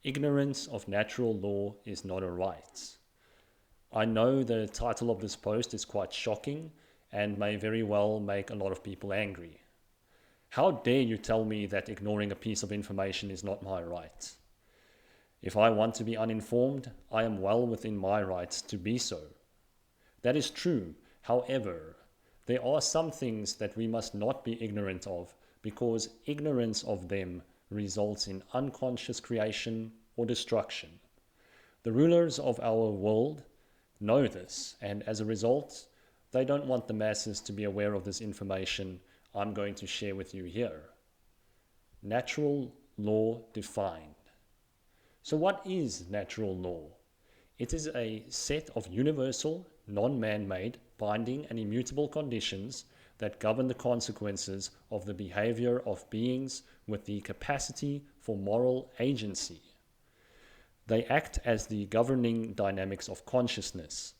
Ignorance of natural law is not a right. I know the title of this post is quite shocking and may very well make a lot of people angry. How dare you tell me that ignoring a piece of information is not my right? If I want to be uninformed, I am well within my rights to be so. That is true. However, there are some things that we must not be ignorant of because ignorance of them results in unconscious creation or destruction. The rulers of our world know this, and as a result, they don't want the masses to be aware of this information I'm going to share with you here. Natural law defined. So what is natural law? It is a set of universal, non-man-made, binding and immutable conditions that govern the consequences of the behavior of beings with the capacity for moral agency. They act as the governing dynamics of consciousness.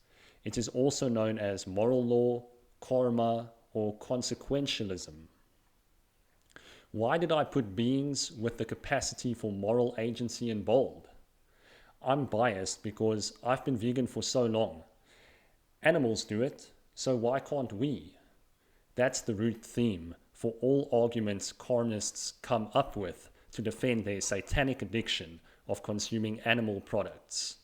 It is also known as moral law, karma, or consequentialism. Why did I put beings with the capacity for moral agency in bold? I'm biased because I've been vegan for so long. Animals do it, so why can't we? That's the root theme for all arguments carnists come up with to defend their satanic addiction of consuming animal products.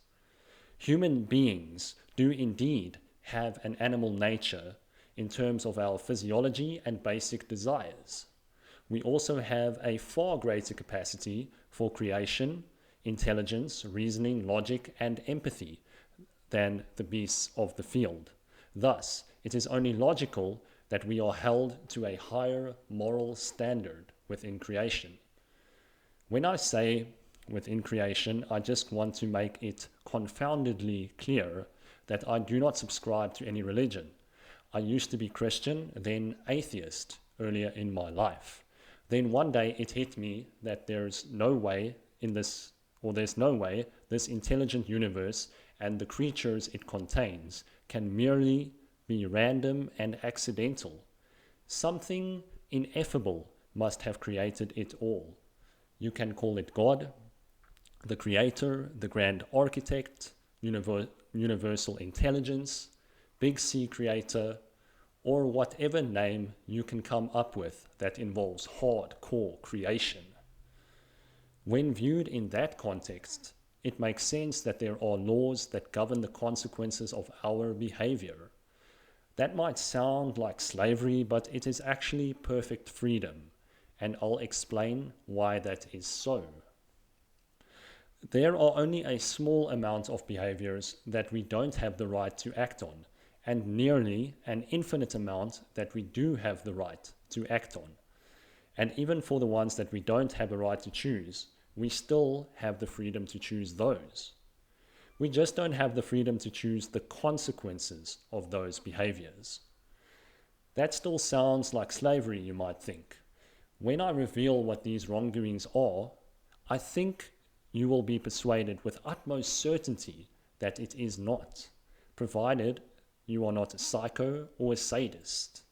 Human beings do indeed have an animal nature in terms of our physiology and basic desires. We also have a far greater capacity for creation, intelligence, reasoning, logic, and empathy than the beasts of the field. Thus, it is only logical that we are held to a higher moral standard within creation. When I say within creation, I just want to make it confoundedly clear that I do not subscribe to any religion. I used to be Christian, then atheist earlier in my life. Then one day it hit me that there's no way this intelligent universe and the creatures it contains can merely be random and accidental. Something ineffable must have created it all. You can call it God, the creator, the grand architect, universal intelligence, big C creator, or whatever name you can come up with that involves hardcore creation. When viewed in that context, it makes sense that there are laws that govern the consequences of our behavior. That might sound like slavery, but it is actually perfect freedom, and I'll explain why that is so. There are only a small amount of behaviors that we don't have the right to act on, and nearly an infinite amount that we do have the right to act on. And even for the ones that we don't have a right to choose, we still have the freedom to choose those. We just don't have the freedom to choose the consequences of those behaviors. That still sounds like slavery, you might think. When I reveal what these wrongdoings are, I think you will be persuaded with utmost certainty that it is not, provided you are not a psycho or a sadist.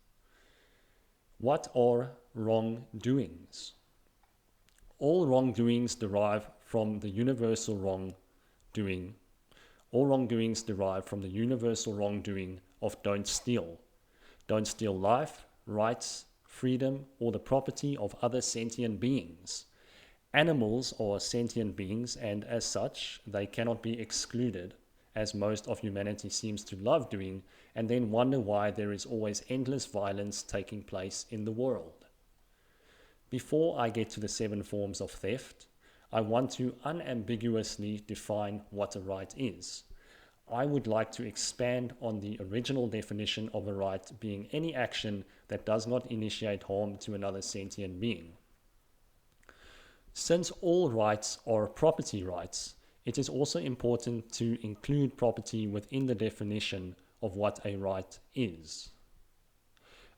What are wrongdoings? All wrongdoings derive from the universal wrongdoing. All wrongdoings derive from the universal wrongdoing of don't steal. Don't steal life, rights, freedom, or the property of other sentient beings. Animals are sentient beings, and as such, they cannot be excluded, as most of humanity seems to love doing, and then wonder why there is always endless violence taking place in the world. Before I get to the 7 forms of theft, I want to unambiguously define what a right is. I would like to expand on the original definition of a right being any action that does not initiate harm to another sentient being. Since all rights are property rights, it is also important to include property within the definition of what a right is.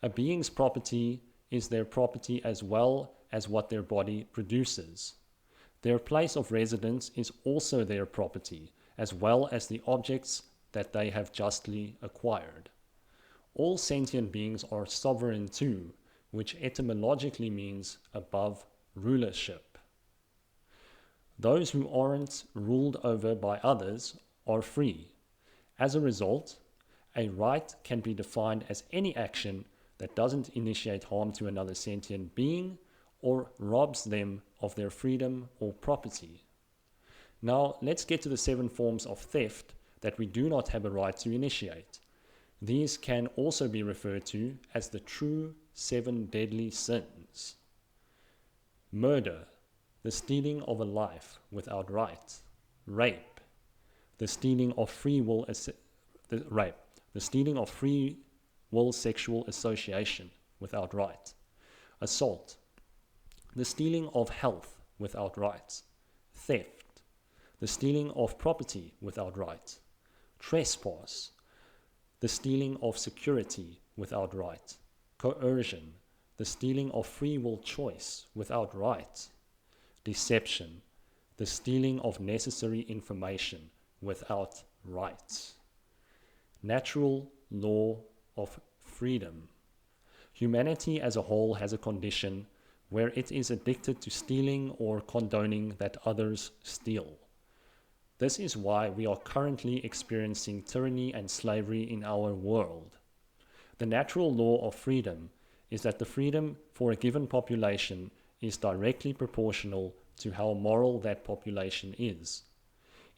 A being's property is their property as well as what their body produces. Their place of residence is also their property, as well as the objects that they have justly acquired. All sentient beings are sovereign too, which etymologically means above rulership. Those who aren't ruled over by others are free. As a result, a right can be defined as any action that doesn't initiate harm to another sentient being or robs them of their freedom or property. Now, let's get to the 7 forms of theft that we do not have a right to initiate. These can also be referred to as the true 7 deadly sins. Murder, the stealing of a life without right. Rape, the stealing of free will the stealing of free will sexual association without right. Assault, the stealing of health without right. Theft, the stealing of property without right. Trespass, the stealing of security without right. Coercion, the stealing of free will choice without right. Deception, the stealing of necessary information without right. Natural law of freedom. Humanity as a whole has a condition where it is addicted to stealing or condoning that others steal. This is why we are currently experiencing tyranny and slavery in our world. The natural law of freedom is that the freedom for a given population is directly proportional to how moral that population is.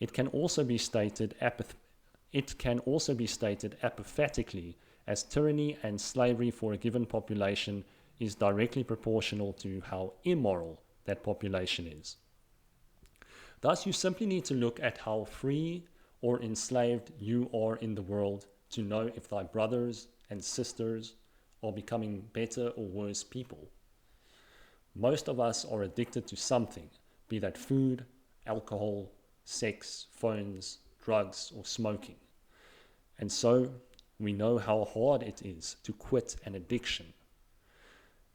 It can also be stated apathetically as tyranny and slavery for a given population is directly proportional to how immoral that population is. Thus, you simply need to look at how free or enslaved you are in the world to know if thy brothers and sisters are becoming better or worse people. Most of us are addicted to something, be that food, alcohol, sex, phones, drugs, or smoking. And so, we know how hard it is to quit an addiction.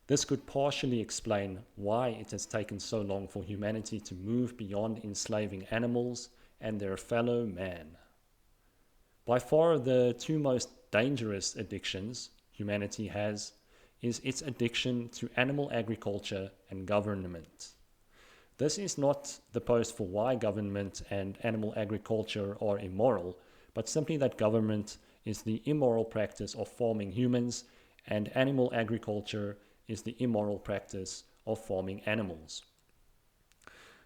This could partially explain why it has taken so long for humanity to move beyond enslaving animals and their fellow man. By far the 2 most dangerous addictions humanity has is its addiction to animal agriculture and government. This is not the post for why government and animal agriculture are immoral, but simply that government is the immoral practice of farming humans and animal agriculture is the immoral practice of farming animals.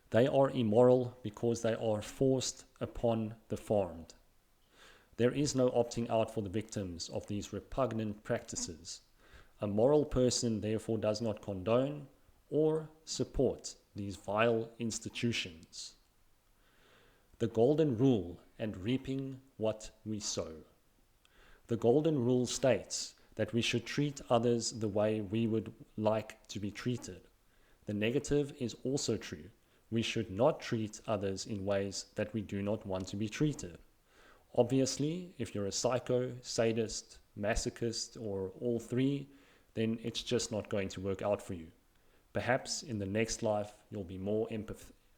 They are immoral because they are forced upon the farmed. There is no opting out for the victims of these repugnant practices. A moral person therefore does not condone or support these vile institutions. The golden rule and reaping what we sow. The golden rule states that we should treat others the way we would like to be treated. The negative is also true. We should not treat others in ways that we do not want to be treated. Obviously, if you're a psycho, sadist, masochist, or all 3, then it's just not going to work out for you. Perhaps in the next life you'll be more empathetic.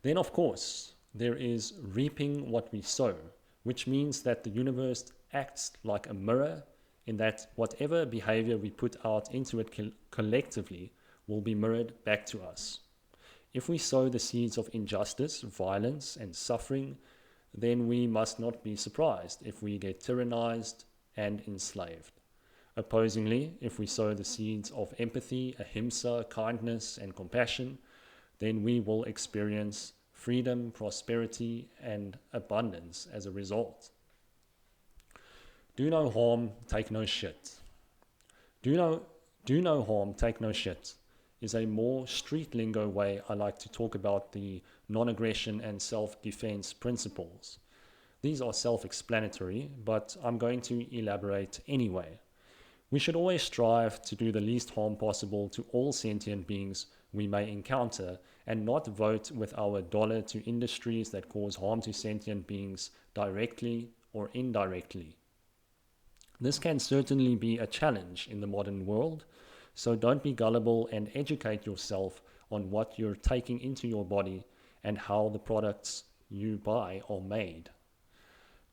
Then of course, there is reaping what we sow, which means that the universe acts like a mirror in that whatever behavior we put out into it collectively will be mirrored back to us. If we sow the seeds of injustice, violence, and suffering, then we must not be surprised if we get tyrannized and enslaved. Opposingly, if we sow the seeds of empathy, ahimsa, kindness, and compassion, then we will experience freedom, prosperity, and abundance as a result. Do no harm, take no shit. Do no harm, take no shit is a more street lingo way I like to talk about the non-aggression and self-defense principles. These are self-explanatory, but I'm going to elaborate anyway. We should always strive to do the least harm possible to all sentient beings we may encounter and not vote with our dollar to industries that cause harm to sentient beings directly or indirectly. This can certainly be a challenge in the modern world, so don't be gullible and educate yourself on what you're taking into your body and how the products you buy are made.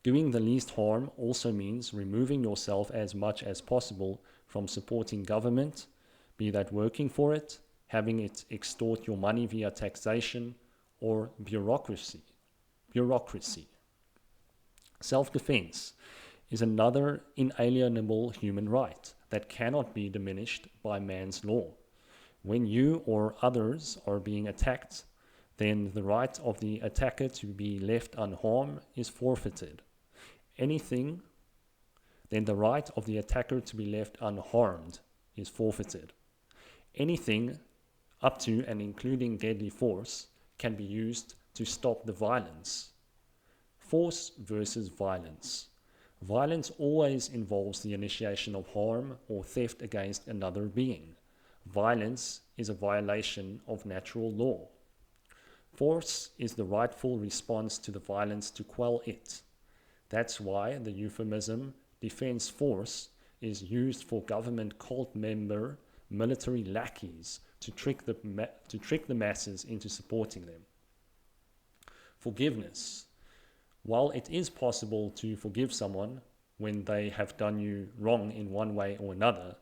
Doing the least harm also means removing yourself as much as possible from supporting government, be that working for it, having it extort your money via taxation, or bureaucracy. Self-defense is another inalienable human right that cannot be diminished by man's law. When you or others are being attacked, then the right of the attacker to be left unharmed is forfeited. Then the right of the attacker to be left unharmed is forfeited. Anything up to and including deadly force can be used to stop the violence. Force versus violence. Violence always involves the initiation of harm or theft against another being. Violence is a violation of natural law. Force is the rightful response to the violence to quell it. That's why the euphemism defense force is used for government cult member military lackeys to trick the masses into supporting them. Forgiveness. While it is possible to forgive someone when they have done you wrong in one way or another,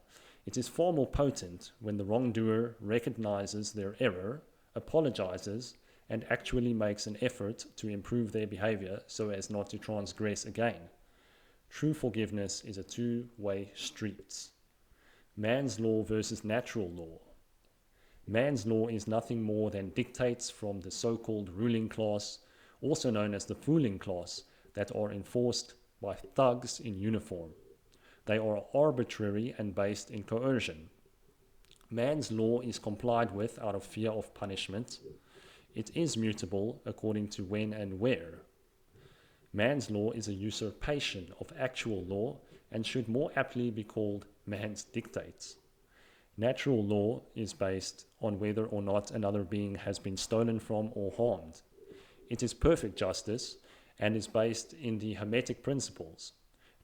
it is far more potent when the wrongdoer recognizes their error, apologizes, and actually makes an effort to improve their behavior so as not to transgress again. True forgiveness is a two-way street. Man's law versus natural law. Man's law is nothing more than dictates from the so-called ruling class, also known as the fooling class, that are enforced by thugs in uniform. They are arbitrary and based in coercion. Man's law is complied with out of fear of punishment. It is mutable according to when and where. Man's law is a usurpation of actual law and should more aptly be called man's dictates. Natural law is based on whether or not another being has been stolen from or harmed. It is perfect justice and is based in the Hermetic principles.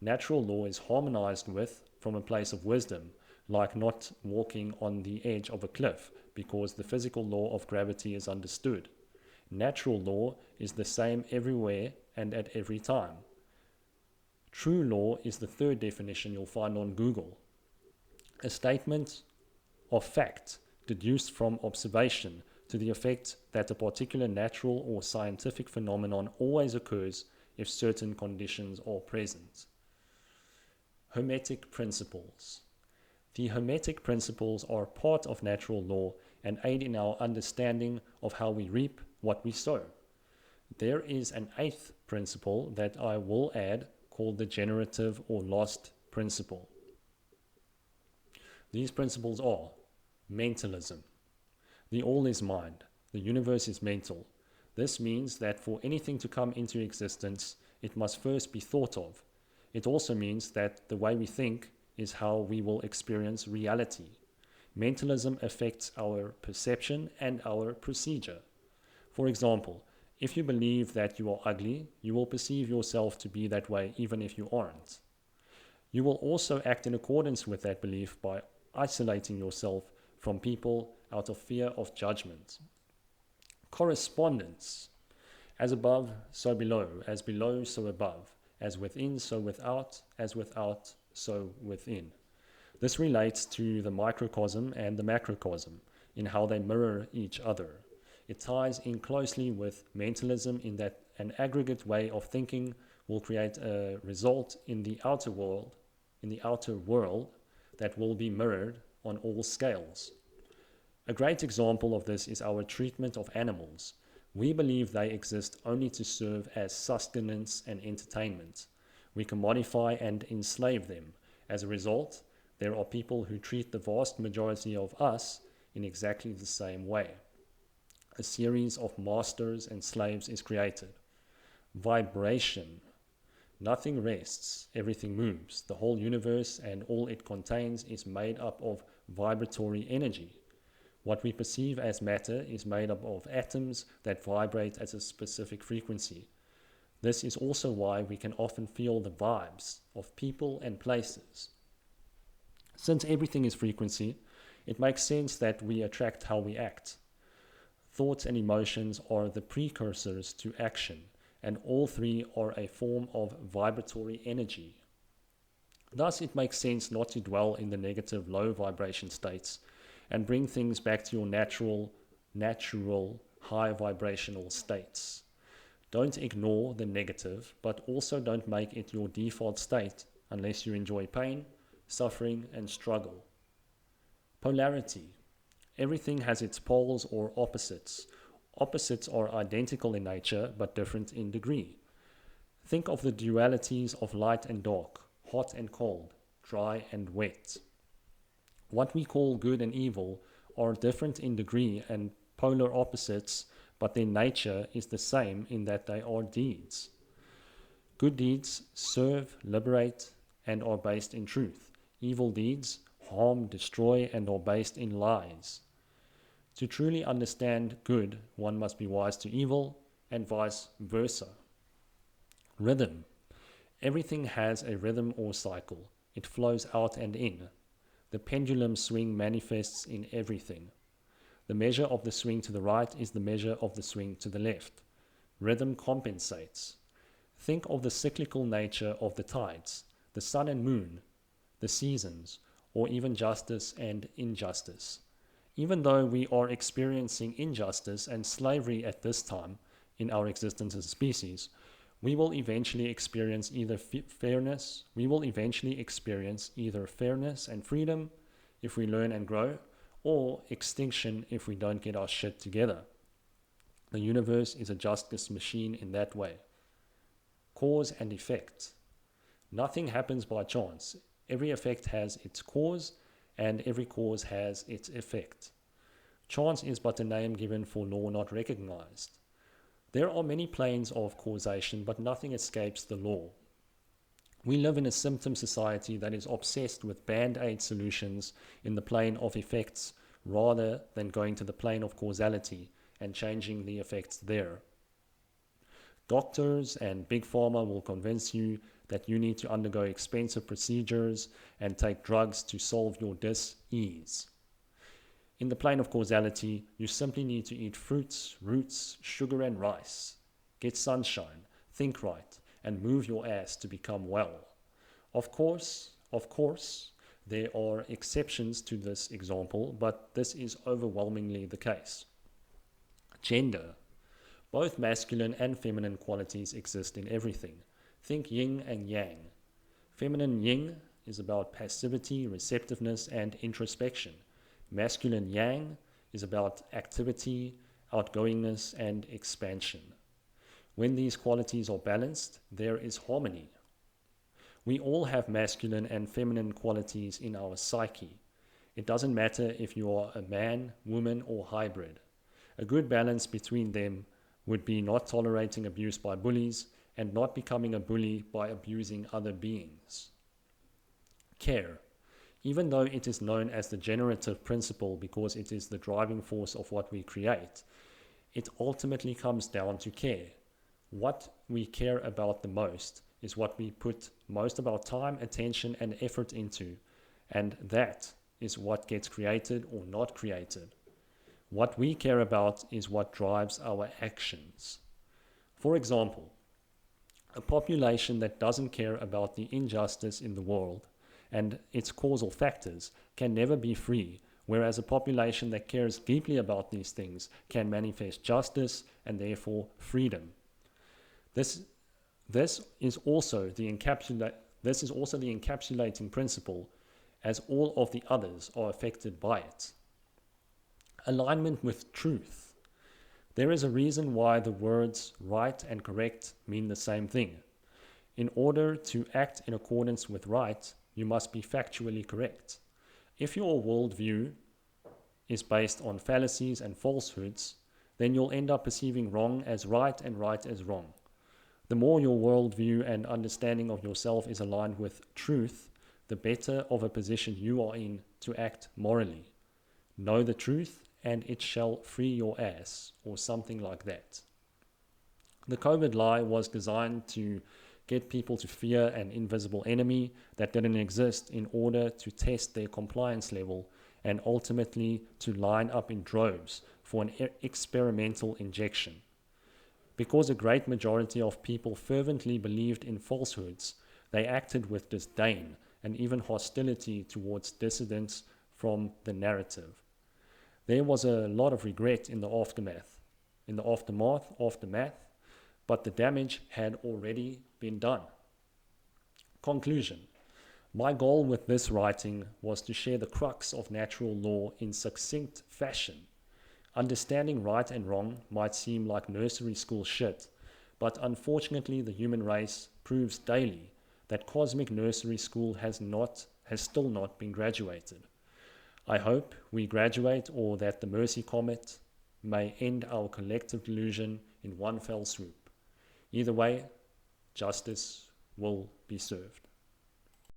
Natural law is harmonized with from a place of wisdom, like not walking on the edge of a cliff because the physical law of gravity is understood. Natural law is the same everywhere and at every time. True law is the third definition you'll find on Google. A statement of fact deduced from observation to the effect that a particular natural or scientific phenomenon always occurs if certain conditions are present. Hermetic principles. The Hermetic principles are part of natural law and aid in our understanding of how we reap what we sow. There is an eighth principle that I will add called the generative or lost principle. These principles are mentalism. The all is mind. The universe is mental. This means that for anything to come into existence, it must first be thought of. It also means that the way we think is how we will experience reality. Mentalism affects our perception and our procedure. For example, if you believe that you are ugly, you will perceive yourself to be that way even if you aren't. You will also act in accordance with that belief by isolating yourself from people out of fear of judgment. Correspondence. As above, so below. As below, so above. As within, so without. As without, so within. This relates to the microcosm and the macrocosm in how they mirror each other. It ties in closely with mentalism in that an aggregate way of thinking will create a result in the outer world that will be mirrored on all scales. A great example of this is our treatment of animals. We believe they exist only to serve as sustenance and entertainment. We commodify and enslave them. As a result, there are people who treat the vast majority of us in exactly the same way. A series of masters and slaves is created. Vibration. Nothing rests, everything moves. The whole universe and all it contains is made up of vibratory energy. What we perceive as matter is made up of atoms that vibrate at a specific frequency. This is also why we can often feel the vibes of people and places. Since everything is frequency, it makes sense that we attract how we act. Thoughts and emotions are the precursors to action, and all three are a form of vibratory energy. Thus, it makes sense not to dwell in the negative low vibration states and bring things back to your natural high vibrational states. Don't ignore the negative, but also don't make it your default state unless you enjoy pain, suffering, and struggle. Polarity. Everything has its poles or opposites. Opposites are identical in nature but different in degree. Think of the dualities of light and dark, hot and cold, dry and wet. What we call good and evil are different in degree and polar opposites, but their nature is the same in that they are deeds. Good deeds serve, liberate, and are based in truth. Evil deeds harm, destroy, and are based in lies. To truly understand good, one must be wise to evil, and vice versa. Rhythm. Everything has a rhythm or cycle. It flows out and in. The pendulum swing manifests in everything. The measure of the swing to the right is the measure of the swing to the left. Rhythm compensates. Think of the cyclical nature of the tides, the sun and moon, the seasons, or even justice and injustice. Even though we are experiencing injustice and slavery at this time in our existence as a species, we will eventually experience either fairness and freedom if we learn and grow, or extinction if we don't get our shit together. The universe is a justice machine in that way. Cause and effect. Nothing happens by chance. Every effect has its cause, and every cause has its effect. Chance is but a name given for law not recognized. There are many planes of causation, but nothing escapes the law. We live in a symptom society that is obsessed with band-aid solutions in the plane of effects rather than going to the plane of causality and changing the effects there. Doctors and big pharma will convince you that you need to undergo expensive procedures and take drugs to solve your dis-ease. In the plane of causality, you simply need to eat fruits, roots, sugar and rice, get sunshine, think right, and move your ass to become well. Of course, there are exceptions to this example, but this is overwhelmingly the case. Gender. Both masculine and feminine qualities exist in everything. Think yin and yang. Feminine yin is about passivity, receptiveness, and introspection. Masculine yang is about activity, outgoingness, and expansion. When these qualities are balanced, there is harmony. We all have masculine and feminine qualities in our psyche. It doesn't matter if you are a man, woman, or hybrid. A good balance between them would be not tolerating abuse by bullies and not becoming a bully by abusing other beings. Care. Even though it is known as the generative principle because it is the driving force of what we create, it ultimately comes down to care. What we care about the most is what we put most of our time, attention, and effort into, and that is what gets created or not created. What we care about is what drives our actions. For example, a population that doesn't care about the injustice in the world and its causal factors can never be free, whereas a population that cares deeply about these things can manifest justice and therefore freedom. This is also the encapsulating principle, as all of the others are affected by it. Alignment with truth. There is a reason why the words right and correct mean the same thing. In order to act in accordance with right, you must be factually correct. If your worldview is based on fallacies and falsehoods, then you'll end up perceiving wrong as right and right as wrong. The more your worldview and understanding of yourself is aligned with truth, the better of a position you are in to act morally. Know the truth, and it shall free your ass, or something like that. The COVID lie was designed to get people to fear an invisible enemy that didn't exist in order to test their compliance level and ultimately to line up in droves for an experimental injection. Because a great majority of people fervently believed in falsehoods, they acted with disdain and even hostility towards dissidents from the narrative. There was a lot of regret in the aftermath, but the damage had already been done. Conclusion. My goal with this writing was to share the crux of natural law in succinct fashion. Understanding right and wrong might seem like nursery school shit, but unfortunately the human race proves daily that cosmic nursery school has still not been graduated. I hope we graduate, or that the Mercy Comet may end our collective delusion in one fell swoop. Either way, justice will be served.